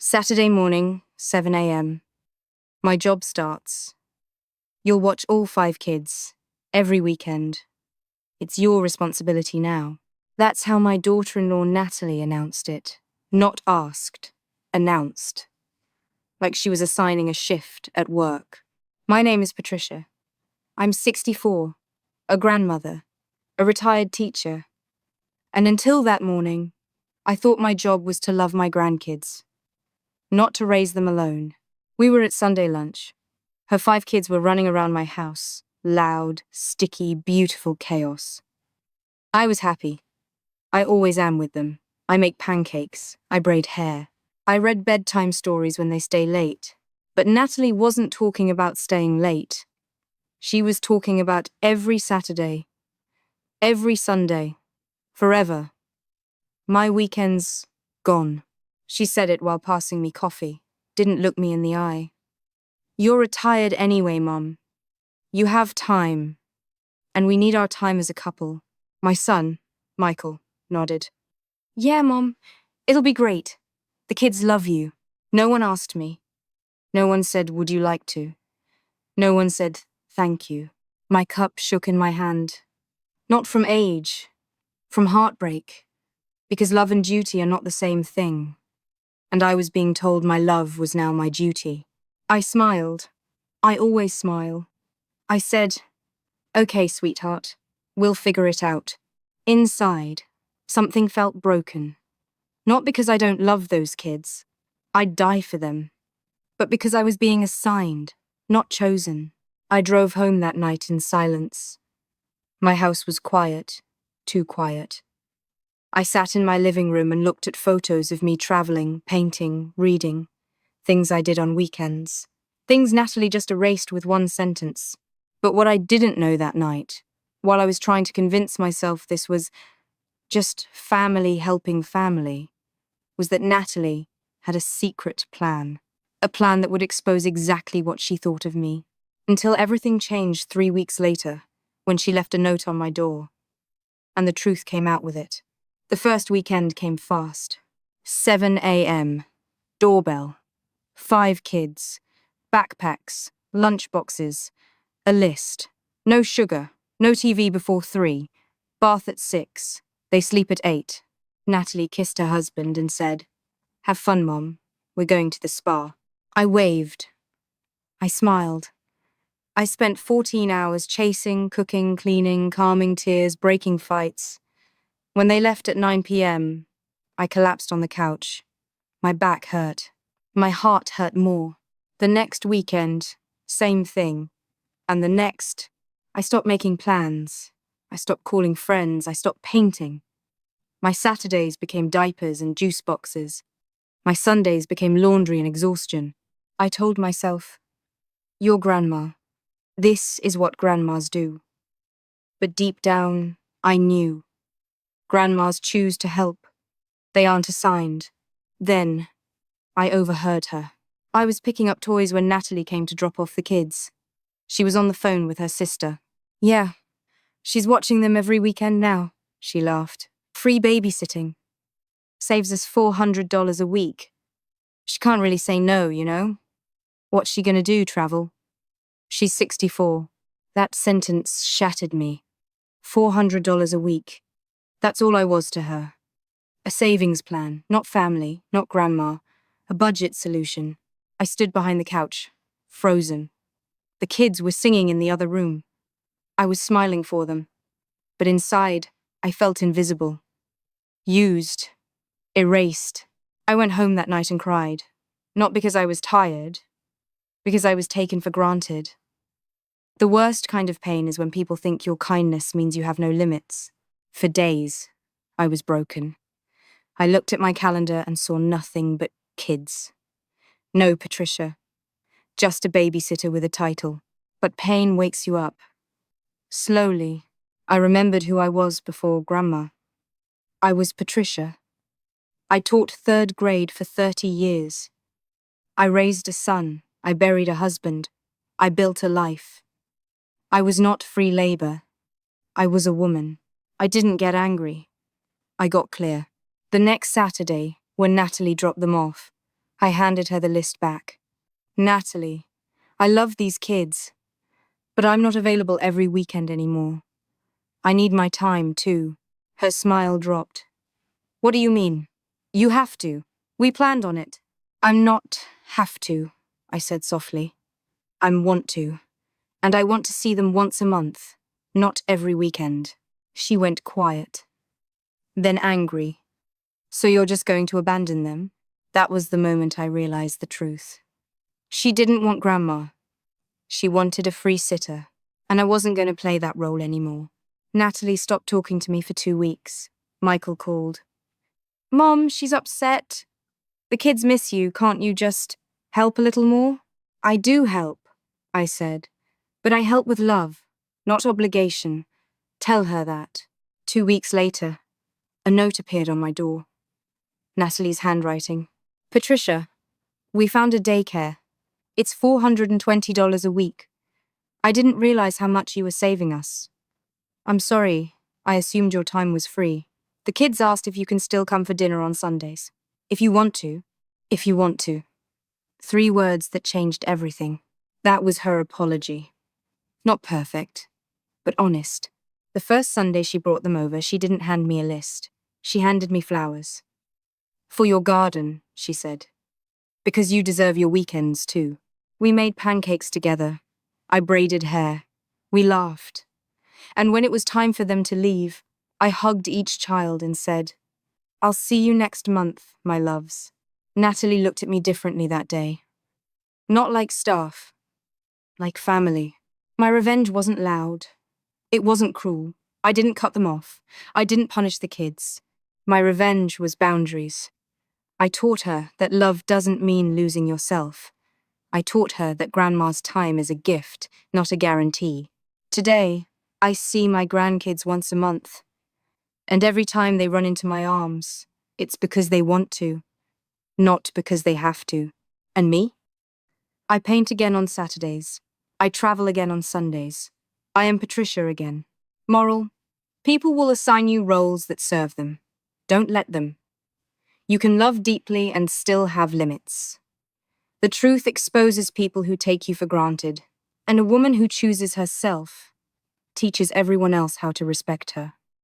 Saturday morning, 7 a.m. My job starts. You'll watch all 5 kids, every weekend. It's your responsibility now. That's how my daughter-in-law Natalie announced it. Not asked, announced. Like she was assigning a shift at work. My name is Patricia. I'm 64, a grandmother, a retired teacher. And until that morning, I thought my job was to love my grandkids. Not to raise them alone. We were at Sunday lunch. Her 5 kids were running around my house. Loud, sticky, beautiful chaos. I was happy. I always am with them. I make pancakes. I braid hair. I read bedtime stories when they stay late. But Natalie wasn't talking about staying late. She was talking about every Saturday, every Sunday, forever. My weekends, gone. She said it while passing me coffee, didn't look me in the eye. You're retired anyway, Mum. You have time. And we need our time as a couple. My son, Michael, nodded. Yeah, Mom. It'll be great. The kids love you. No one asked me. No one said, would you like to? No one said, thank you. My cup shook in my hand. Not from age, from heartbreak. Because love and duty are not the same thing. And I was being told my love was now my duty. I smiled. I always smile. I said, okay, sweetheart, we'll figure it out. Inside, something felt broken. Not because I don't love those kids. I'd die for them. But because I was being assigned, not chosen. I drove home that night in silence. My house was quiet, too quiet. I sat in my living room and looked at photos of me traveling, painting, reading, things I did on weekends, things Natalie just erased with one sentence. But what I didn't know that night, while I was trying to convince myself this was just family helping family, was that Natalie had a secret plan, a plan that would expose exactly what she thought of me, until everything changed 3 weeks later, when she left a note on my door, and the truth came out with it. The first weekend came fast. 7 a.m. Doorbell. 5 kids. Backpacks. Lunchboxes. A list. No sugar. No TV before 3. Bath at 6. They sleep at 8. Natalie kissed her husband and said, have fun, Mom. We're going to the spa. I waved. I smiled. I spent 14 hours chasing, cooking, cleaning, calming tears, breaking fights. When they left at 9 p.m., I collapsed on the couch. My back hurt. My heart hurt more. The next weekend, same thing. And the next, I stopped making plans. I stopped calling friends. I stopped painting. My Saturdays became diapers and juice boxes. My Sundays became laundry and exhaustion. I told myself, you're grandma. This is what grandmas do. But deep down, I knew. Grandmas choose to help. They aren't assigned. Then, I overheard her. I was picking up toys when Natalie came to drop off the kids. She was on the phone with her sister. Yeah, she's watching them every weekend now, she laughed. Free babysitting. Saves us $400 a week. She can't really say no, you know? What's she gonna do, travel? She's 64. That sentence shattered me. $400 a week. That's all I was to her. A savings plan, not family, not grandma. A budget solution. I stood behind the couch, frozen. The kids were singing in the other room. I was smiling for them. But inside, I felt invisible. Used. Erased. I went home that night and cried. Not because I was tired. Because I was taken for granted. The worst kind of pain is when people think your kindness means you have no limits. For days, I was broken. I looked at my calendar and saw nothing but kids. No Patricia. Just a babysitter with a title. But pain wakes you up. Slowly, I remembered who I was before Grandma. I was Patricia. I taught 3rd grade for 30 years. I raised a son. I buried a husband. I built a life. I was not free labor. I was a woman. I didn't get angry. I got clear. The next Saturday, when Natalie dropped them off, I handed her the list back. Natalie, I love these kids, but I'm not available every weekend anymore. I need my time, too. Her smile dropped. What do you mean? You have to. We planned on it. I'm not have to, I said softly. I want to. And I want to see them once a month, not every weekend. She went quiet. Then angry. So you're just going to abandon them? That was the moment I realized the truth. She didn't want Grandma. She wanted a free sitter, and I wasn't going to play that role anymore. Natalie stopped talking to me for 2 weeks. Michael called. Mom, she's upset. The kids miss you. Can't you just help a little more? I do help, I said. But I help with love, not obligation. Tell her that. 2 weeks later, a note appeared on my door. Natalie's handwriting. Patricia, we found a daycare. It's $420 a week. I didn't realize how much you were saving us. I'm sorry, I assumed your time was free. The kids asked if you can still come for dinner on Sundays. If you want to. If you want to. 3 words that changed everything. That was her apology. Not perfect, but honest. The first Sunday she brought them over, she didn't hand me a list. She handed me flowers. For your garden, she said. Because you deserve your weekends, too. We made pancakes together. I braided hair. We laughed. And when it was time for them to leave, I hugged each child and said, I'll see you next month, my loves. Natalie looked at me differently that day. Not like staff. Like family. My revenge wasn't loud. It wasn't cruel. I didn't cut them off. I didn't punish the kids. My revenge was boundaries. I taught her that love doesn't mean losing yourself. I taught her that Grandma's time is a gift, not a guarantee. Today, I see my grandkids once a month. And every time they run into my arms, it's because they want to, not because they have to. And me? I paint again on Saturdays. I travel again on Sundays. I am Patricia again. Moral: people will assign you roles that serve them. Don't let them. You can love deeply and still have limits. The truth exposes people who take you for granted, and a woman who chooses herself teaches everyone else how to respect her.